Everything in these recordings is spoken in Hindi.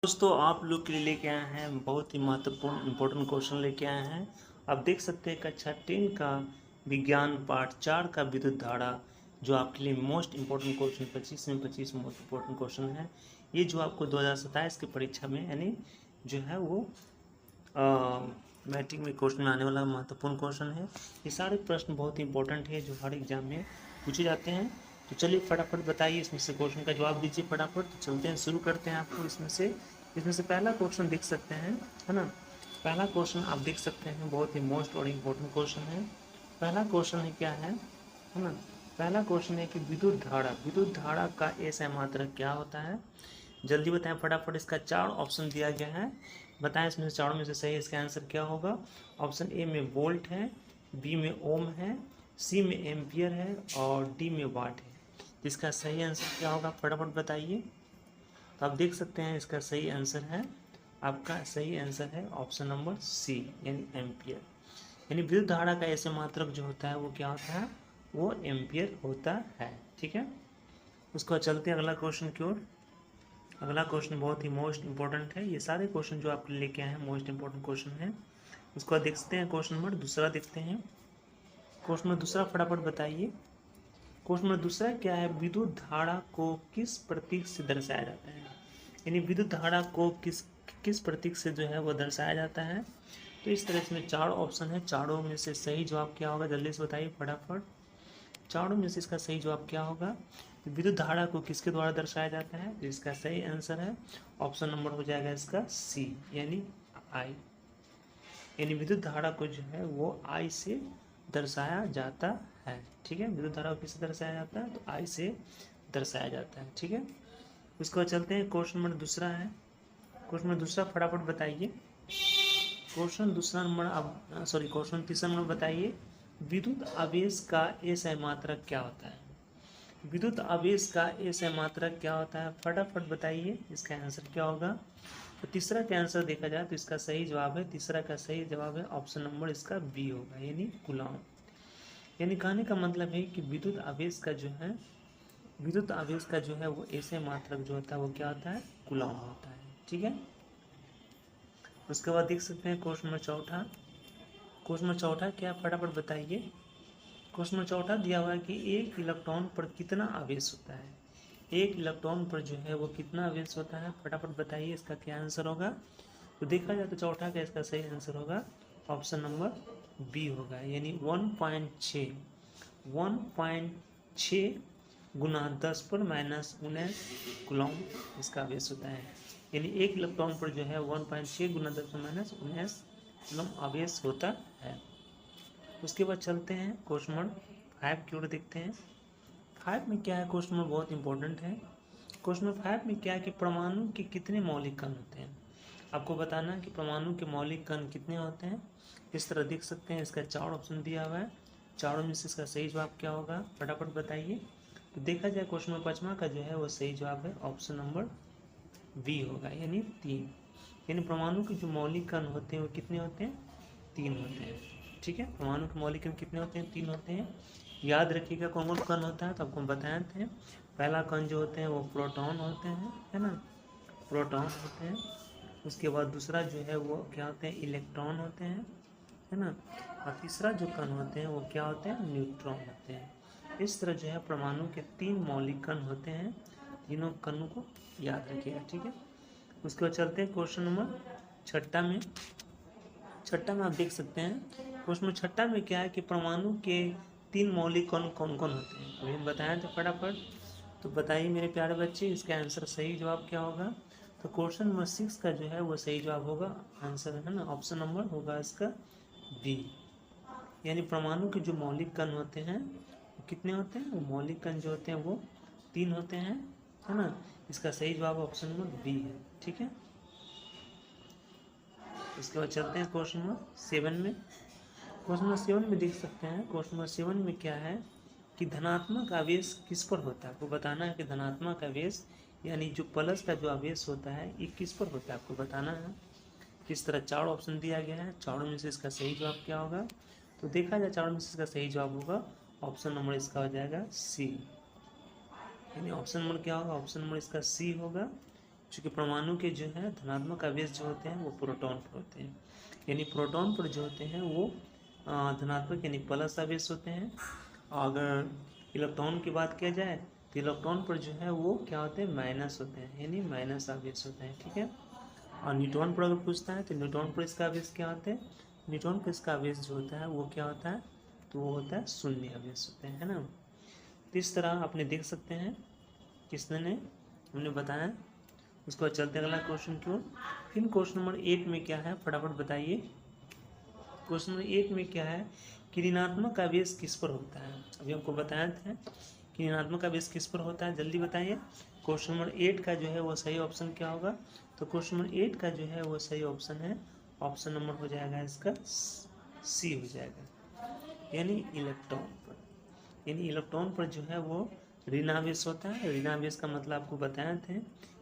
दोस्तों आप लोग के लिए लेके आए हैं बहुत ही महत्वपूर्ण इम्पोर्टेंट क्वेश्चन लेके आए हैं। आप देख सकते हैं कक्षा 10 का विज्ञान पार्ट 4 का विद्युत धारा जो आपके लिए मोस्ट इम्पोर्टेंट क्वेश्चन 25 में 25 मोस्ट इम्पोर्टेंट क्वेश्चन है। ये जो आपको 2027 की परीक्षा में यानी जो है वो मैट्रिक में क्वेश्चन में आने वाला महत्वपूर्ण क्वेश्चन है। ये सारे प्रश्न बहुत ही इंपॉर्टेंट है जो हर एग्जाम में पूछे जाते हैं। तो चलिए फटाफट बताइए, इसमें से क्वेश्चन का जवाब दीजिए फटाफट। तो चलते हैं, शुरू करते हैं। आपको इसमें से पहला क्वेश्चन देख सकते हैं, है ना। पहला क्वेश्चन आप देख सकते हैं, बहुत ही मोस्ट और इम्पोर्टेंट क्वेश्चन है। पहला क्वेश्चन है क्या है ना। पहला क्वेश्चन है कि विद्युत धारा का ऐसा मात्रक क्या होता है। जल्दी बताएं फटाफट। इसका 4 ऑप्शन दिया गया है, बताएं इसमें से चारों में से सही इसका आंसर क्या होगा। ऑप्शन ए में वोल्ट है, बी में ओम है, सी में एम्पियर है और डी में वाट है। इसका सही आंसर क्या होगा फटाफट बताइए। तो आप देख सकते हैं इसका सही आंसर है, आपका सही आंसर है ऑप्शन नंबर सी यानी एम्पियर। यानी विद्युत धारा का ऐसे मात्रक जो होता है वो क्या होता है, वो एम्पियर होता है। ठीक है, उसके बाद चलते हैं अगला क्वेश्चन की ओर। अगला क्वेश्चन बहुत ही मोस्ट इंपॉर्टेंट है। ये सारे क्वेश्चन जो आपके लेके आए हैं मोस्ट इंपॉर्टेंट क्वेश्चन है। उसके बाद देखते हैं क्वेश्चन नंबर दूसरा देखते हैं। क्वेश्चन नंबर दूसरा फटाफट बताइए। क्वेश्चन नंबर दूसरा क्या है, विद्युत धारा को किस प्रतीक से दर्शाया जाता है। यानी विद्युत धारा को किस किस प्रतीक से जो है वो दर्शाया जाता है। तो इस तरह इसमें 4 ऑप्शन है, चारों में से सही जवाब क्या होगा जल्दी से बताइए फटाफट। चारों में से इसका सही जवाब क्या होगा। विद्युत धारा को किसके द्वारा दर्शाया जाता है, तो इसका सही आंसर है ऑप्शन नंबर हो जाएगा इसका सी यानी आई। यानी विद्युत धारा को जो है वो आई से दर्शाया जाता है। ठीक है, विद्युत धारा को किससे दर्शाया जाता है, तो आई से दर्शाया जाता है। ठीक है, उसके बाद चलते हैं क्वेश्चन नंबर दूसरा है। क्वेश्चन नंबर दूसरा फटाफट बताइए। क्वेश्चन दूसरा नंबर अब सॉरी क्वेश्चन तीसरा नंबर बताइए। विद्युत आवेश का एसआई मात्रक क्या होता है। विद्युत आवेश का एसआई मात्रक क्या होता है फटाफट बताइए, इसका आंसर क्या होगा। तो तीसरा का आंसर देखा जाए तो इसका सही जवाब है, तीसरा का सही जवाब है ऑप्शन नंबर इसका बी होगा यानी कूलॉम। यानी कहने का मतलब है कि विद्युत आवेश का जो है वो ऐसे मात्रक जो होता है वो क्या होता है, कूलॉम होता है। ठीक है, उसके बाद देख सकते हैं क्वेश्चन नंबर चौथा। क्वेश्चन नंबर चौथा क्या फटाफट बताइए। क्वेश्चन नंबर चौथा दिया हुआ है कि एक इलेक्ट्रॉन पर कितना आवेश होता है। एक इलेक्ट्रॉन पर जो है वो कितना आवेश होता है फटाफट बताइए, इसका क्या आंसर होगा। तो देखा जाए तो चौथा का इसका सही आंसर होगा ऑप्शन नंबर बी होगा यानी 1.6 गुना 10 पर -19 कूलॉम इसका आवेश होता है। यानी एक इलेक्ट्रॉन पर जो है 1.6 गुना 10 पर -19 कूलॉम आवेश होता है। उसके बाद चलते हैं क्वेश्चन नंबर 5 की ओर देखते हैं। 5 में क्या है, क्वेश्चन नंबर बहुत इंपॉर्टेंट है। क्वेश्चन नंबर 5 में क्या है कि परमाणु के कितने मौलिक कण होते हैं। आपको बताना है कि परमाणु के मौलिक कण कितने होते हैं। इस तरह देख सकते हैं, इसका 4 ऑप्शन दिया हुआ है, चारों में से इसका सही जवाब क्या होगा फटाफट बताइए। तो देखा जाए क्वेश्चन नंबर 5 का जो है वो सही जवाब है ऑप्शन नंबर बी होगा यानी 3। यानी परमाणु के जो मौलिक कण होते हैं वो कितने होते हैं, 3 होते हैं। ठीक है, परमाणु के मौलिक कण कितने होते हैं, 3 होते हैं। याद रखिएगा कौन कौन कण होता है, तो आपको बताए थे। पहला कण जो होते हैं वो प्रोटॉन होते हैं, है ना, प्रोटॉन होते हैं। उसके बाद दूसरा जो है वो क्या होते हैं, इलेक्ट्रॉन होते हैं, है ना। और तीसरा जो कण होते हैं वो क्या होते हैं, न्यूट्रॉन होते हैं। इस तरह जो है परमाणु के 3 मौलिक कण होते हैं, तीनों कणों को याद रखिएगा। ठीक है, उसके बाद चलते हैं क्वेश्चन नंबर छठा में। छठा में आप देख सकते हैं, क्वेश्चन नंबर छठा में क्या है कि परमाणु के 3 मौलिक कण कौन कौन होते हैं, अभी हम बताएं तो फटाफट। तो बताइए मेरे प्यारे बच्चे, इसका आंसर सही जवाब क्या होगा। तो क्वेश्चन नंबर 6 का जो है वो सही जवाब होगा, आंसर है ना, ऑप्शन नंबर होगा इसका बी। यानी परमाणु के जो मौलिक कण होते हैं वो कितने होते हैं, वो मौलिक कण जो होते हैं वो 3 होते हैं, है ना। इसका सही जवाब ऑप्शन नंबर बी है। ठीक है, इसके बाद चलते हैं क्वेश्चन नंबर 7 में। क्वेश्चन नंबर 7 में देख सकते हैं, क्वेश्चन नंबर 7 में क्या है कि धनात्मक आवेश किस पर होता है। आपको बताना है कि धनात्मक आवेश यानी जो प्लस का जो आवेश होता है ये किस पर होता है, आपको बताना है। किस तरह 4 ऑप्शन दिया गया है, चारों में से इसका सही जवाब क्या होगा। तो देखा जाए चारों में से इसका सही जवाब होगा ऑप्शन नंबर इसका हो जाएगा सी। यानी ऑप्शन नंबर क्या होगा, ऑप्शन नंबर इसका सी होगा चूँकि परमाणु के जो है धनात्मक आवेश जो होते हैं वो प्रोटॉन पर होते हैं, यानी प्रोटॉन पर जो होते हैं वो धनात्मक यानी प्लस आवेश होते हैं। अगर इलेक्ट्रॉन की बात किया जाए तो इलेक्ट्रॉन पर जो है वो क्या होते हैं, माइनस होते हैं, यानी माइनस आवेश होते हैं, ठीक है। और न्यूट्रॉन पर अगर पूछता है तो न्यूट्रॉन पर इसका आवेश क्या होते हैं, न्यूट्रॉन पर इसका आवेश जो होता है वो क्या होता है, तो वो होता है शून्य आवेश होते हैं, है ना। तो इस तरह आपने देख सकते हैं किसने ने हमने बताया। उसके बाद चलते हैं अगला क्वेश्चन की ओर। फिर क्वेश्चन नंबर 8 में क्या है, फटाफट बताइए। क्वेश्चन नंबर 8 में क्या है कि ऋणात्मक आवेश किस पर होता है। अभी हमको बताया था कि ऋणात्मक आवेश किस पर होता है, जल्दी बताइए। क्वेश्चन नंबर 8 का जो है वो सही ऑप्शन क्या होगा, तो क्वेश्चन नंबर 8 का जो है वो सही ऑप्शन है, ऑप्शन नंबर हो जाएगा इसका सी हो जाएगा, यानी इलेक्ट्रॉन पर। यानी इलेक्ट्रॉन पर जो है वो ऋणावेश होता है। ऋणावेश का मतलब आपको बताए थे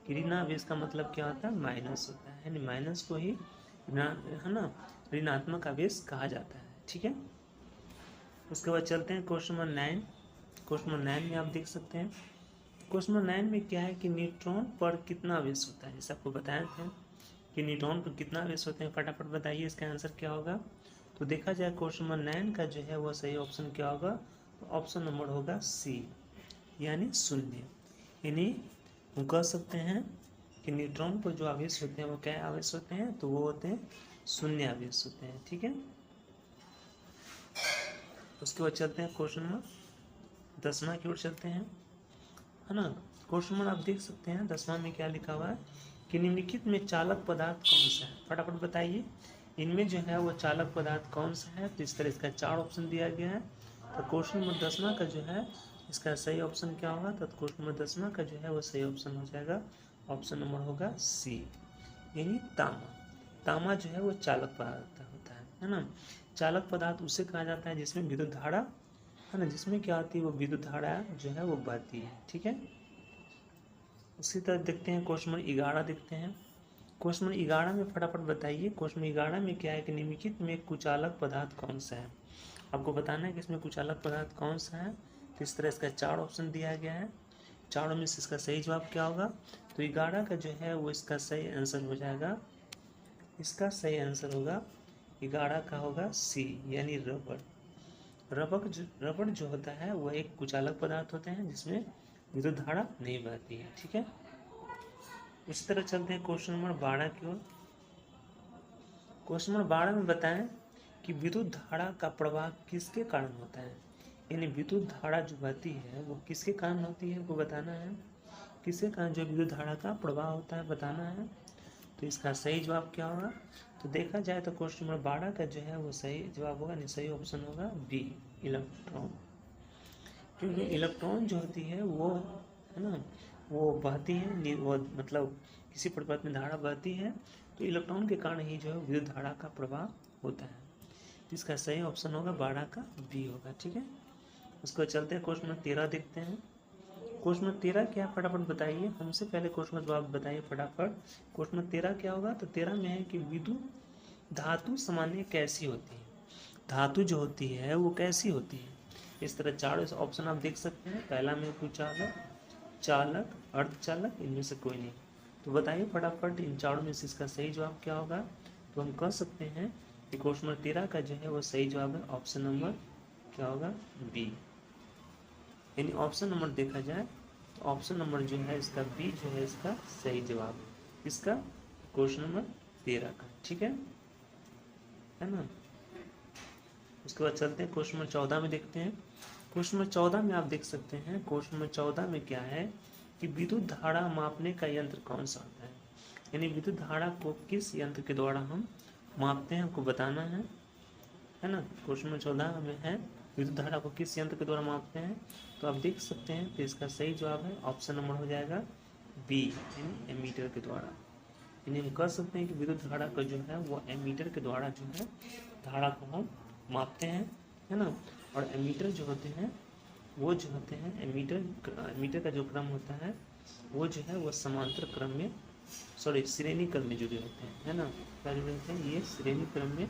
कि ऋणावेश का मतलब क्या होता है, माइनस होता है, यानी माइनस को ही है ना ऋणात्मक आवेश कहा जाता है, ठीक है। उसके बाद चलते हैं क्वेश्चन नंबर 9। क्वेश्चन नंबर 9 में आप देख सकते हैं, क्वेश्चन नंबर 9 में क्या है कि न्यूट्रॉन पर कितना आवेश होता है, जैसे आपको बताए थे कि न्यूट्रॉन पर कितना आवेश होते हैं, फटाफट बताइए इसका आंसर क्या होगा। तो देखा जाए क्वेश्चन नंबर 9 का जो है वो सही ऑप्शन क्या होगा, तो ऑप्शन नंबर होगा सी, यानी शून्य। यानी हम कह सकते हैं कि न्यूट्रॉन पर जो आवेश होते हैं वो क्या आवेश होते हैं, तो वो होते हैं शून्य आवेश होते हैं, ठीक है। उसके बाद चलते हैं क्वेश्चन नंबर 10वां की ओर चलते हैं, है ना। क्वेश्चन नंबर आप देख सकते हैं 10वां में क्या लिखा हुआ है कि निम्नलिखित में चालक पदार्थ कौन सा है, फटाफट बताइए। इनमें जो है वो चालक पदार्थ कौन सा है, तो इस तरह इसका 4 ऑप्शन दिया गया है। तो क्वेश्चन नंबर 10वां का जो है इसका सही ऑप्शन क्या होगा, तो क्वेश्चन नंबर 10वां का जो है वो सही ऑप्शन हो जाएगा, ऑप्शन नंबर होगा सी, यानी तांबा। तांबा जो है वो चालक पदार्थ होता है ना। चालक पदार्थ उसे कहा जाता है जिसमें विद्युत धारा है ना, जिसमें क्या होती है वो विद्युत धारा जो है वो बहती है, ठीक है। उसी तरह देखते हैं क्वेश्चन नंबर 11 देखते हैं। क्वेश्चन नंबर 11 में फटाफट बताइए, क्वेश्चन नंबर 11 में क्या है कि निम्नलिखित में कुचालक पदार्थ कौन सा है। आपको बताना है कि इसमें कुचालक पदार्थ कौन सा है। तो इस तरह इसका 4 ऑप्शन दिया गया है, चारों में से इसका सही जवाब क्या होगा, तो 11 का जो है वो इसका सही आंसर हो जाएगा, इसका सही आंसर होगा 11 का होगा सी, यानी रबड़। रबड़ जो होता है वह एक कुचालक पदार्थ होते हैं जिसमें विद्युत धारा नहीं बहती है, ठीक है। इसी तरह चलते हैं क्वेश्चन नंबर 12 की ओर। क्वेश्चन नंबर 12 में बताएं कि विद्युत धारा का प्रवाह किसके कारण होता है, यानी विद्युत धारा जो बहती है वो किसके कारण होती है, वो बताना है। किसके कारण जो विद्युत धारा का प्रवाह होता है बताना है। तो इसका सही जवाब क्या होगा, तो देखा जाए तो क्वेश्चन नंबर 12 का जो है वो सही जवाब होगा, नहीं सही ऑप्शन होगा बी, इलेक्ट्रॉन। क्योंकि इलेक्ट्रॉन जो होती है वो है ना वो बहती है, वो मतलब किसी प्रकार में धारा बहती है, तो इलेक्ट्रॉन के कारण ही जो है विद्युत धारा का प्रवाह होता है। तो इसका सही ऑप्शन होगा 12 का बी होगा, ठीक है। उसको चलते हैं क्वेश्चन नंबर 13 देखते हैं। क्वेश्चन नंबर 13 क्या, फटाफट बताइए, हमसे पहले क्वेश्चन का जवाब बताइए फटाफट। क्वेश्चन नंबर 13 क्या होगा, तो 13 में है कि विद्युत धातु सामान्य कैसी होती है, धातु जो होती है वो कैसी होती है। इस तरह 4 ऑप्शन आप देख सकते हैं, पहला में कुचालक, चालक, अर्धचालक, इनमें से कोई नहीं। तो बताइए फटाफट इन 4 में से इसका सही जवाब क्या होगा। तो हम कह सकते हैं कि क्वेश्चन नंबर 13 का जो है वो सही जवाब है, ऑप्शन नंबर क्या होगा बी, यानी ऑप्शन नंबर देखा जाए तो ऑप्शन नंबर जो है इसका बी जो है इसका सही जवाब है, इसका क्वेश्चन नंबर 13 का, ठीक है ना। उसके बाद चलते हैं क्वेश्चन नंबर 14 में देखते हैं। क्वेश्चन नंबर 14 में आप देख सकते हैं, क्वेश्चन नंबर 14 में क्या है कि विद्युत धारा मापने का यंत्र कौन सा होता है, यानी विद्युत धारा को किस यंत्र के द्वारा हम मापते हैं, हमको बताना है ना। क्वेश्चन नंबर 14 में है विद्युत धारा को किस यंत्र के द्वारा मापते हैं, तो आप देख सकते हैं तो इसका सही जवाब है, ऑप्शन नंबर हो जाएगा बी, यानी एमीटर के द्वारा। यानी हम कह सकते हैं कि विद्युत धारा का जो है वो एमीटर के द्वारा जो है धारा को हम मापते हैं, है ना। और एमीटर जो होते हैं वो जो होते हैं एमीटर का जो क्रम होता है वो जो है वो समांतर क्रम में श्रेणी क्रम में जुड़े होते हैं, है ना। क्या जुड़े होते हैं, ये श्रेणी क्रम में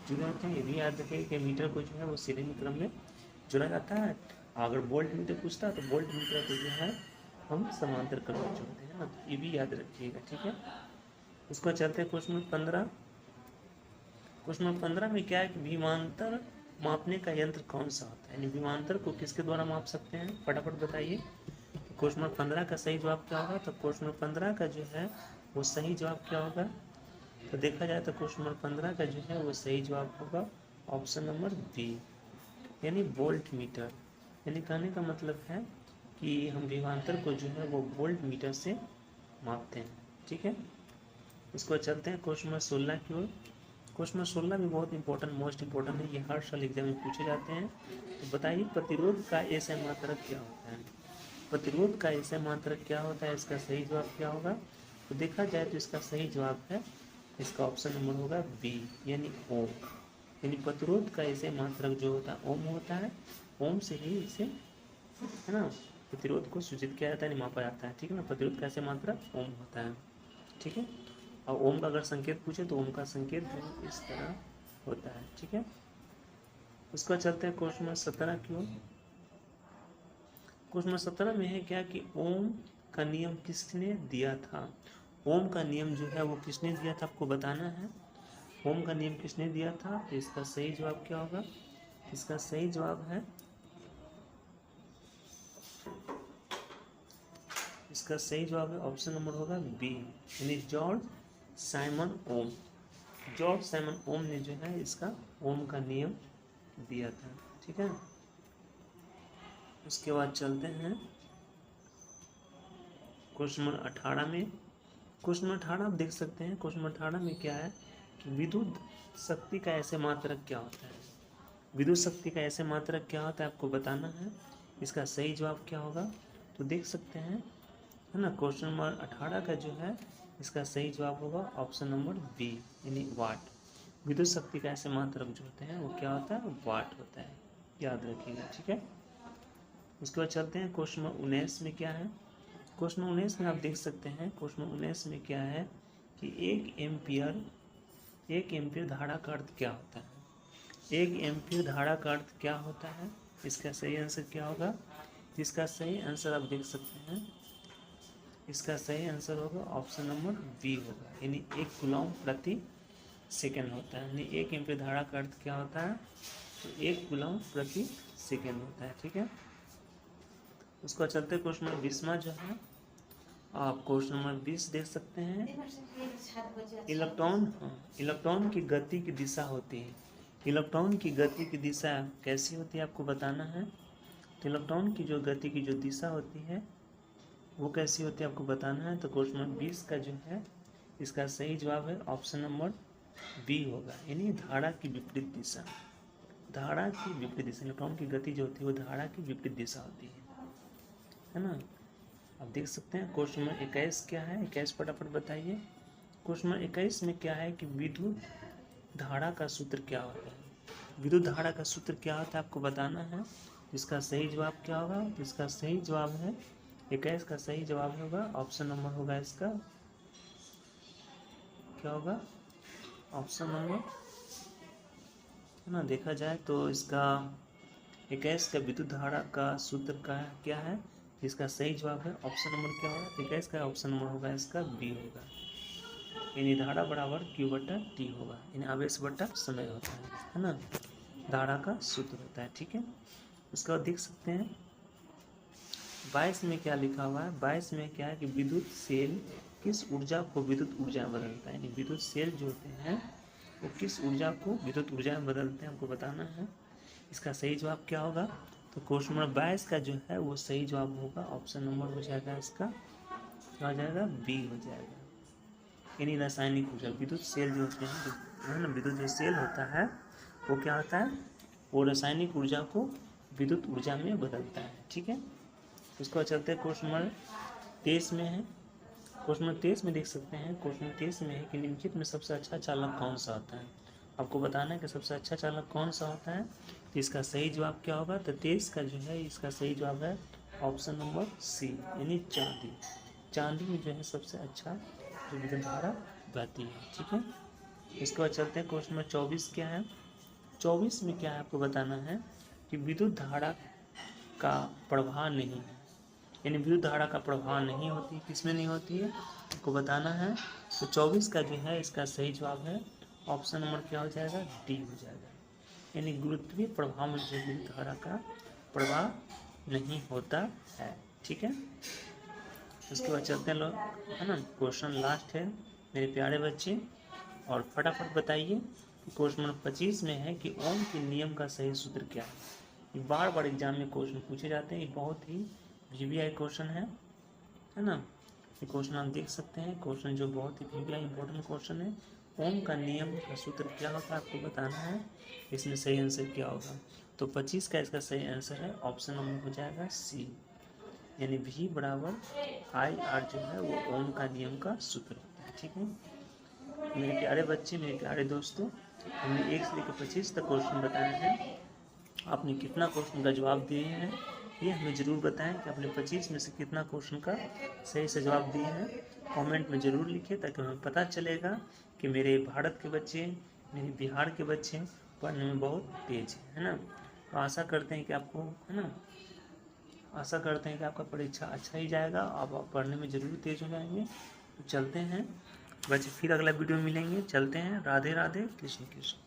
जुड़े होते हैं। ये भी याद रखें कि मीटर को जो है वो श्रेणी क्रम में जुड़ा जाता है। अगर वोल्ट मीटर पूछता है तो वोल्ट मीटर को जो है हम समांतर क्रम में जोड़ते हैं। है ना, तो ये भी याद रखिएगा, ठीक है। उसको चलते हैं क्वेश्चन नंबर 15। क्वेश्चन नंबर 15 में क्या है कि विमांतर मापने का यंत्र कौन सा होता है, यानी विमांतर को किसके द्वारा माप सकते हैं, फटाफट बताइए। क्वेश्चन नंबर 15 का सही जवाब क्या होगा, तो क्वेश्चन नंबर 15 का जो है वो सही जवाब क्या होगा, तो देखा जाए तो क्वेश्चन नंबर 15 का जो है वो सही जवाब होगा ऑप्शन नंबर बी, यानी वोल्ट मीटर। यानी कहने का मतलब है कि हम विभवांतर को जो है वो वोल्ट मीटर से मापते हैं, ठीक है। इसको चलते हैं क्वेश्चन नंबर 16 की ओर। क्वेश्चन नंबर 16 भी बहुत इंपॉर्टेंट, मोस्ट इंपॉर्टेंट है, ये हर साल एग्जाम में पूछे जाते हैं। तो बताइए प्रतिरोध का ऐसा मात्रक क्या होता है, प्रतिरोध का ऐसा मात्रक क्या होता है, इसका सही जवाब क्या होगा, तो देखा जाए तो इसका सही जवाब है, इसका ऑप्शन नंबर होगा बी, यानी ओम। यानी प्रतिरोध का ऐसे मात्रक जो होता है ओम होता है, ओम से ही इसे, है ना, प्रतिरोध को सूचित किया जाता है, मापा जाता है, ठीक है ना। प्रतिरोध का ऐसे मात्रक ओम होता है, ठीक है। और ओम का अगर संकेत पूछे तो ओम का संकेत जो इस तरह होता है, ठीक है। उसके बाद चलते हैं क्वेश्चन नंबर 17 की ओर। क्वेश्चन नंबर 17 में है क्या कि ओम का नियम किसने दिया था, ओम का नियम जो है वो किसने दिया था, आपको बताना है। ओम का नियम किसने दिया था, तो इसका सही जवाब क्या होगा, इसका सही जवाब है, इसका सही जवाब है ऑप्शन नंबर होगा बी, यानी जॉर्ज साइमन ओम। जॉर्ज साइमन ओम ने जो है इसका ओम का नियम दिया था, ठीक है। उसके बाद चलते हैं क्वेश्चन नंबर 18 में। क्वेश्चन नंबर 18 आप देख सकते हैं, क्वेश्चन नंबर 18 में क्या है कि विद्युत शक्ति का ऐसे मात्रक क्या होता है, विद्युत शक्ति का ऐसे मात्रक क्या होता है आपको बताना है, इसका सही जवाब क्या होगा, तो देख सकते हैं, है ना। क्वेश्चन नंबर 18 का जो है इसका सही जवाब होगा ऑप्शन नंबर बी, यानी वाट। विद्युत शक्ति का ऐसे मात्रक जो होते हैं वो क्या होता है, वाट होता है, याद रखिएगा, ठीक है। उसके बाद चलते हैं क्वेश्चन नंबर 19 में क्या है। क्वेश्चन 19 में आप देख सकते हैं, क्वेश्चन 19 में क्या है कि एक एम्पियर धारा का अर्थ क्या होता है, एक एम्पियर धारा का अर्थ क्या होता है, इसका सही आंसर क्या होगा, इसका सही आंसर आप देख सकते हैं, इसका सही आंसर होगा ऑप्शन नंबर बी होगा, यानी 1 कूलॉम प्रति सेकेंड होता है। यानी एक एम्पियर धारा का अर्थ क्या होता है, तो 1 कूलॉम प्रति सेकेंड होता है, ठीक है। उसको चलते क्वेश्चन नंबर 20 जो है, आप क्वेश्चन नंबर 20 देख सकते हैं। इलेक्ट्रॉन की गति की दिशा होती है, इलेक्ट्रॉन की गति की दिशा कैसी होती है आपको बताना है। तो इलेक्ट्रॉन की जो गति की जो दिशा होती है वो कैसी होती है आपको बताना है। तो क्वेश्चन नंबर 20 का जो है इसका सही जवाब है ऑप्शन नंबर बी होगा, यानी धारा की विपरीत दिशा, धारा की विपरीत दिशा। इलेक्ट्रॉन की गति जो होती है वो धारा की विपरीत दिशा होती है ना। आप देख सकते हैं क्वेश्चन नंबर 21 क्या है, 21 फटाफट बताइए। क्वेश्चन नंबर 21 में क्या है कि विद्युत धारा का सूत्र क्या होता है, विद्युत धारा का सूत्र क्या होता है आपको बताना है। इसका सही जवाब क्या होगा, इसका सही जवाब है 21 का सही जवाब होगा ऑप्शन नंबर होगा इसका क्या होगा, ऑप्शन नंबर, है ना। देखा जाए तो इसका 21 का विद्युत धारा का सूत्र का क्या है, इसका सही जवाब है ऑप्शन नंबर क्या होगा, 21 का ऑप्शन नंबर होगा इसका बी होगा, यानी धारा बराबर Q बटा T होगा, यानी आवेश बटा समय होता है ना, धारा का सूत्र होता है, ठीक है। उसके बाद देख सकते हैं 22 में क्या लिखा हुआ है। 22 में क्या है कि विद्युत सेल किस ऊर्जा को विद्युत ऊर्जा में बदलता है, यानी विद्युत सेल जो होते हैं वो किस ऊर्जा को विद्युत ऊर्जा में बदलते हैं हमको बताना है। इसका सही जवाब क्या होगा, तो क्वेश्चन नंबर 22 का जो है वो सही जवाब होगा ऑप्शन नंबर हो जाएगा इसका क्या हो जाएगा, बी हो जाएगा, यानी रासायनिक ऊर्जा। विद्युत सेल जो होते हैं, है ना, विद्युत जो सेल होता है वो क्या होता है, वो रासायनिक ऊर्जा को विद्युत ऊर्जा में बदलता है, ठीक है। उसके बाद चलते हैं क्वेश्चन नंबर 23 में है। क्वेश्चन नंबर 23 में देख सकते हैं, क्वेश्चन नंबर 23 में है कि निम्नलिखित में सबसे अच्छा चालक कौन सा होता है, आपको बताना है कि सबसे अच्छा चालक कौन सा होता है। तो इसका सही जवाब क्या होगा, तो 23 का जो है इसका सही जवाब है ऑप्शन नंबर सी, यानी चांदी। चांदी में जो है सबसे अच्छा जो विद्युत धारा बहती है, ठीक है। इसके बाद चलते हैं क्वेश्चन नंबर 24 क्या है। 24 में क्या है आपको बताना है कि विद्युत धारा का प्रवाह नहीं है, यानी विद्युत धारा का प्रभाव नहीं होती, किसमें नहीं होती है आपको बताना है। तो 24 का जो है इसका सही जवाब है ऑप्शन नंबर क्या हो जाएगा, डी हो जाएगा। यानी गुरुत्वीय प्रभाव में जो विद्युत धारा का प्रभाव नहीं होता है। ठीक है, उसके बाद चलते हैं लोग, है ना, क्वेश्चन लास्ट है मेरे प्यारे बच्चे, और फटाफट बताइए कि क्वेश्चन नंबर 25 में है कि ओम के नियम का सही सूत्र क्या है। ये बार बार एग्जाम में क्वेश्चन पूछे जाते हैं, ये बहुत ही वीवीआई क्वेश्चन है ना। ये क्वेश्चन आप देख सकते हैं, क्वेश्चन जो बहुत ही वीवीआई इंपॉर्टेंट क्वेश्चन है। ओम का नियम का सूत्र क्या होता है आपको बताना है, इसमें सही आंसर क्या होगा। तो 25 का इसका सही आंसर है ऑप्शन नंबर हो जाएगा सी, यानी V बराबर IR जो है वो ओम का नियम का सूत्र होता है। ठीक है मेरे प्यारे बच्चे, मेरे प्यारे दोस्तों, हमने 1 से लेकर 25 तक क्वेश्चन बताए हैं। आपने कितना क्वेश्चन का जवाब दिए हैं ये हमें ज़रूर बताएं कि आपने 25 में से कितना क्वेश्चन का सही से जवाब दिए हैं। कमेंट में ज़रूर लिखिए ताकि हमें पता चलेगा कि मेरे भारत के बच्चे, मेरे बिहार के बच्चे पढ़ने में बहुत तेज है ना। तो आशा करते हैं कि आपको, है ना, आशा करते हैं कि आपका परीक्षा अच्छा ही जाएगा, आप पढ़ने में ज़रूर तेज हो जाएंगे। तो चलते हैं बच्चे, फिर अगला वीडियो मिलेंगे। चलते हैं, राधे राधे, कृष्ण कृष्ण।